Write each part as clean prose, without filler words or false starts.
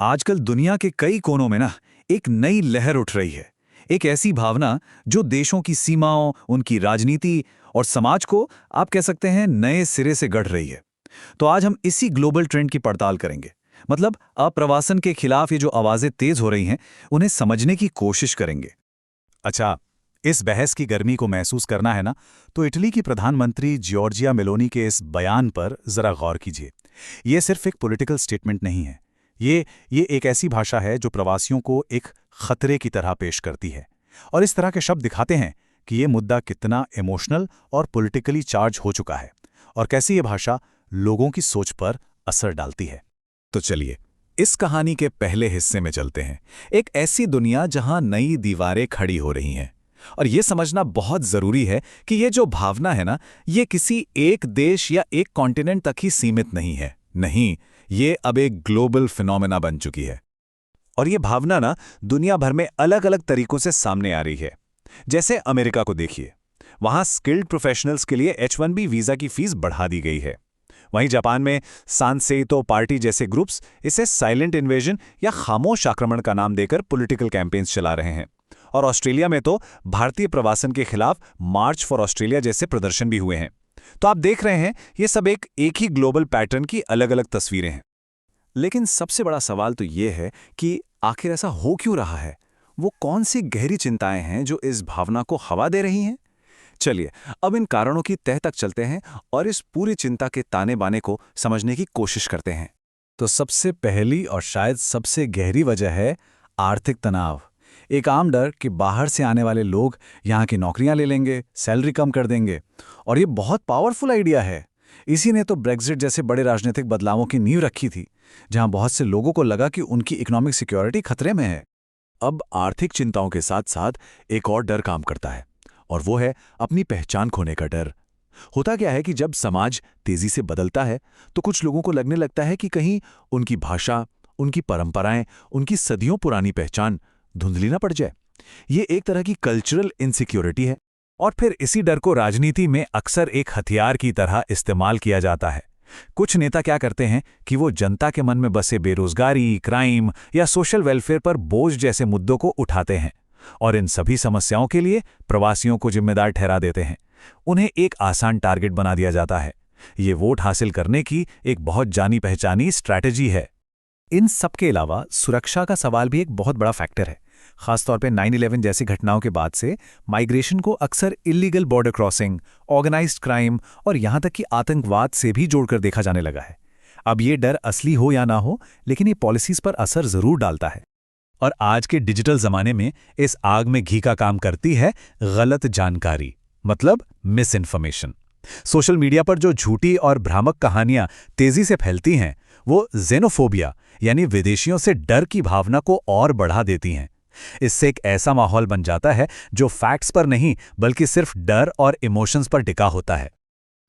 आजकल दुनिया के कई कोनों में ना एक नई लहर उठ रही है। एक ऐसी भावना जो देशों की सीमाओं, उनकी राजनीति और समाज को आप कह सकते हैं नए सिरे से गढ़ रही है। तो आज हम इसी ग्लोबल ट्रेंड की पड़ताल करेंगे। मतलब अप्रवासन के खिलाफ ये जो आवाजें तेज हो रही हैं, उन्हें समझने की कोशिश करेंगे। अच्छा, इस बहस की गर्मी को महसूस करना है ना, तो इटली की प्रधानमंत्री जॉर्जिया मेलोनी के इस बयान पर जरा गौर कीजिए। ये सिर्फ एक पॉलिटिकल स्टेटमेंट नहीं है। ये एक ऐसी भाषा है जो प्रवासियों को एक खतरे की तरह पेश करती है। और इस तरह के शब्द दिखाते हैं कि ये मुद्दा कितना इमोशनल और पॉलिटिकली चार्ज हो चुका है, और कैसे ये भाषा लोगों की सोच पर असर डालती है। तो चलिए, इस कहानी के पहले हिस्से में चलते हैं। एक ऐसी दुनिया जहां नई दीवारें खड़ी हो रही हैं। और ये समझना बहुत जरूरी है कि ये जो भावना है ना, ये किसी एक देश या एक कॉन्टिनेंट तक ही सीमित नहीं है। नहीं, ये अब एक ग्लोबल फिनोमेना बन चुकी है। और ये भावना ना दुनिया भर में अलग अलग तरीकों से सामने आ रही है। जैसे अमेरिका को देखिए, वहां स्किल्ड प्रोफेशनल्स के लिए H-1B वीजा की फीस बढ़ा दी गई है। वहीं जापान में सांसेतो पार्टी जैसे ग्रुप्स इसे साइलेंट इन्वेजन या खामोश आक्रमण का नाम देकर पॉलिटिकल कैंपेन्स चला रहे हैं। और ऑस्ट्रेलिया में तो भारतीय प्रवासन के खिलाफ मार्च फॉर ऑस्ट्रेलिया जैसे प्रदर्शन भी हुए हैं। तो आप देख रहे हैं, ये सब एक ही ग्लोबल पैटर्न की अलग अलग तस्वीरें हैं। लेकिन सबसे बड़ा सवाल तो ये है कि आखिर ऐसा हो क्यों रहा है? वो कौन सी गहरी चिंताएं हैं जो इस भावना को हवा दे रही हैं? चलिए, अब इन कारणों की तह तक चलते हैं और इस पूरी चिंता के ताने बाने को समझने की कोशिश करते हैं। तो सबसे पहली और शायद सबसे गहरी वजह है आर्थिक तनाव। एक आम डर कि बाहर से आने वाले लोग यहाँ की नौकरियां ले लेंगे, सैलरी कम कर देंगे। और ये बहुत पावरफुल आइडिया है। इसी ने तो ब्रेक्जिट जैसे बड़े राजनीतिक बदलावों की नींव रखी थी, जहां बहुत से लोगों को लगा कि उनकी इकोनॉमिक सिक्योरिटी खतरे में है। अब आर्थिक चिंताओं के साथ साथ एक और डर काम करता है, और वो है अपनी पहचान खोने का डर। होता क्या है कि जब समाज तेजी से बदलता है, तो कुछ लोगों को लगने लगता है कि कहीं उनकी भाषा, उनकी परंपराएं, उनकी सदियों पुरानी पहचान धुंधली ना पड़ जाए। ये एक तरह की कल्चरल इनसिक्योरिटी है। और फिर इसी डर को राजनीति में अक्सर एक हथियार की तरह इस्तेमाल किया जाता है। कुछ नेता क्या करते हैं कि वो जनता के मन में बसे बेरोजगारी, क्राइम या सोशल वेलफेयर पर बोझ जैसे मुद्दों को उठाते हैं, और इन सभी समस्याओं के लिए प्रवासियों को जिम्मेदार ठहरा देते हैं। उन्हें एक आसान टारगेट बना दिया जाता है। ये वोट हासिल करने की एक बहुत जानी पहचानी स्ट्रैटेजी है। इन सबके अलावा सुरक्षा का सवाल भी एक बहुत बड़ा फैक्टर है। खासतौर पे 9/11 जैसी घटनाओं के बाद से माइग्रेशन को अक्सर illegal border crossing, organised crime और यहां तक कि आतंकवाद से भी जोड़कर देखा जाने लगा है। अब ये डर असली हो या ना हो, लेकिन ये पॉलिसीज पर असर जरूर डालता है। और आज के डिजिटल जमाने में इस आग में घी का काम करती है गलत जानकारी, मतलब मिस इन्फॉर्मेशन। सोशल मीडिया पर जो झूठी और भ्रामक कहानियां तेजी से फैलती हैं, वो जेनोफोबिया यानी विदेशियों से डर की भावना को और बढ़ा देती हैं। इससे एक ऐसा माहौल बन जाता है जो फैक्ट्स पर नहीं, बल्कि सिर्फ डर और इमोशंस पर टिका होता है।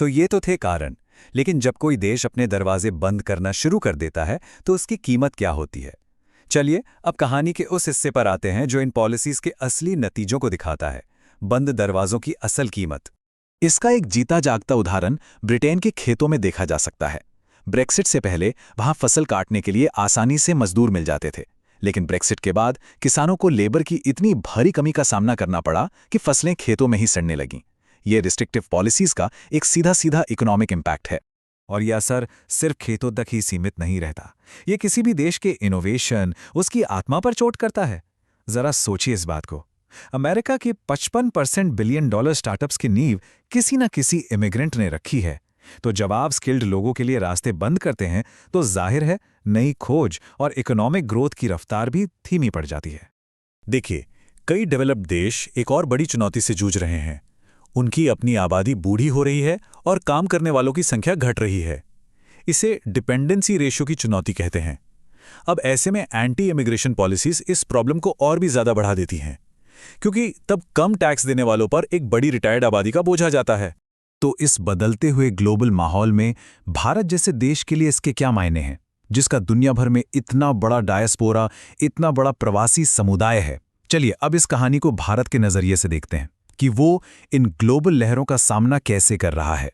तो ये तो थे कारण, लेकिन जब कोई देश अपने दरवाजे बंद करना शुरू कर देता है, तो उसकी कीमत क्या होती है? चलिए, अब कहानी के उस हिस्से पर आते हैं जो इन पॉलिसीज के असली नतीजों को दिखाता है। बंद दरवाजों की असल कीमत। इसका एक जीता जागता उदाहरण ब्रिटेन के खेतों में देखा जा सकता है। ब्रेक्सिट से पहले वहां फसल काटने के लिए आसानी से मजदूर मिल जाते थे, लेकिन ब्रेक्सिट के बाद किसानों को लेबर की इतनी भारी कमी का सामना करना पड़ा कि फसलें खेतों में ही सड़ने लगीं। ये रिस्ट्रिक्टिव पॉलिसीज का एक सीधा सीधा इकोनॉमिक इम्पैक्ट है। और यह असर सिर्फ खेतों तक ही सीमित नहीं रहता। ये किसी भी देश के इनोवेशन, उसकी आत्मा पर चोट करता है। जरा सोचिए इस बात को। अमेरिका के 55% बिलियन डॉलर स्टार्टअप्स की नींव किसी न किसी इमिग्रेंट ने रखी है। तो जब आप स्किल्ड लोगों के लिए रास्ते बंद करते हैं, तो जाहिर है नई खोज और इकोनॉमिक ग्रोथ की रफ्तार भी धीमी पड़ जाती है। देखिए, कई डेवलप्ड देश एक और बड़ी चुनौती से जूझ रहे हैं। उनकी अपनी आबादी बूढ़ी हो रही है और काम करने वालों की संख्या घट रही है। इसे डिपेंडेंसी रेशियो की चुनौती कहते हैं। अब ऐसे में एंटी इमिग्रेशन पॉलिसीज इस प्रॉब्लम को और भी ज्यादा बढ़ा देती हैं, क्योंकि तब कम टैक्स देने वालों पर एक बड़ी रिटायर्ड आबादी का बोझ आ जाता है। तो इस बदलते हुए ग्लोबल माहौल में भारत जैसे देश के लिए इसके क्या मायने हैं, जिसका दुनिया भर में इतना बड़ा डायस्पोरा, इतना बड़ा प्रवासी समुदाय है? चलिए, अब इस कहानी को भारत के नजरिए से देखते हैं कि वो इन ग्लोबल लहरों का सामना कैसे कर रहा है।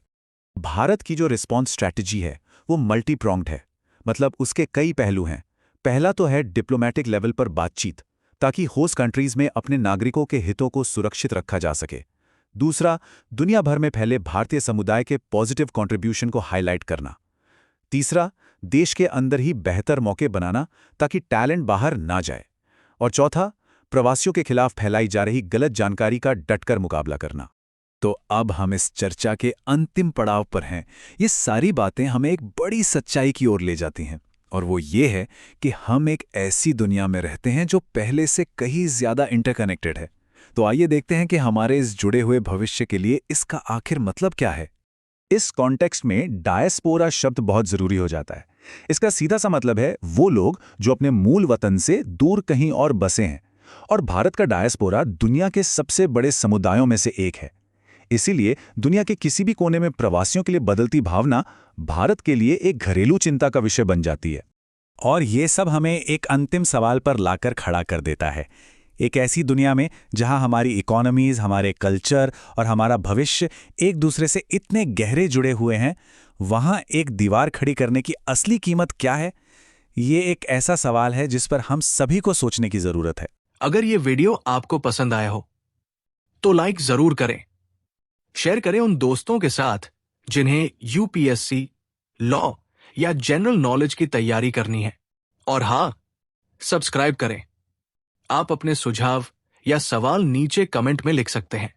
भारत की जो रिस्पॉन्स स्ट्रैटेजी है, वो मल्टी प्रोंग्ड है। मतलब उसके कई पहलू हैं। पहला तो है डिप्लोमेटिक लेवल पर बातचीत, ताकि होस्ट कंट्रीज में अपने नागरिकों के हितों को सुरक्षित रखा जा सके। दूसरा, दुनिया भर में फैले भारतीय समुदाय के पॉजिटिव कंट्रीब्यूशन को हाईलाइट करना। तीसरा, देश के अंदर ही बेहतर मौके बनाना ताकि टैलेंट बाहर ना जाए। और चौथा, प्रवासियों के खिलाफ फैलाई जा रही गलत जानकारी का डटकर मुकाबला करना। तो अब हम इस चर्चा के अंतिम पड़ाव पर हैं। ये सारी बातें हमें एक बड़ी सच्चाई की ओर ले जाती हैं, और वो ये है कि हम एक ऐसी दुनिया में रहते हैं जो पहले से कहीं ज्यादा इंटरकनेक्टेड है। तो आइए देखते हैं कि हमारे इस जुड़े हुए भविष्य के लिए इसका आखिर मतलब क्या है। इस कॉन्टेक्स्ट में डायस्पोरा शब्द बहुत जरूरी हो जाता है। इसका सीधा सा मतलब है वो लोग जो अपने मूल वतन से दूर कहीं और बसे हैं। और भारत का डायस्पोरा दुनिया के सबसे बड़े समुदायों में से एक है। इसीलिए दुनिया के किसी भी कोने में प्रवासियों के लिए बदलती भावना भारत के लिए एक घरेलू चिंता का विषय बन जाती है। और ये सब हमें एक अंतिम सवाल पर लाकर खड़ा कर देता है। एक ऐसी दुनिया में जहां हमारी इकोनॉमीज, हमारे कल्चर और हमारा भविष्य एक दूसरे से इतने गहरे जुड़े हुए हैं, वहां एक दीवार खड़ी करने की असली कीमत क्या है? ये एक ऐसा सवाल है जिस पर हम सभी को सोचने की जरूरत है। अगर ये वीडियो आपको पसंद आया हो तो लाइक जरूर करें, शेयर करें उन दोस्तों के साथ जिन्हें यूपीएससी, लॉ या जनरल नॉलेज की तैयारी करनी है। और हाँ, सब्सक्राइब करें। आप अपने सुझाव या सवाल नीचे कमेंट में लिख सकते हैं।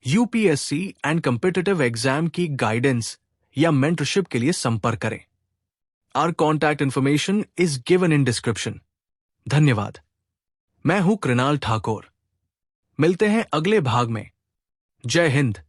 यूपीएससी एंड कॉम्पिटिटिव एग्जाम की गाइडेंस या मेंटरशिप के लिए संपर्क करें। Our contact information is given in description. धन्यवाद। मैं हूं कृणाल ठाकुर। मिलते हैं अगले भाग में। जय हिंद।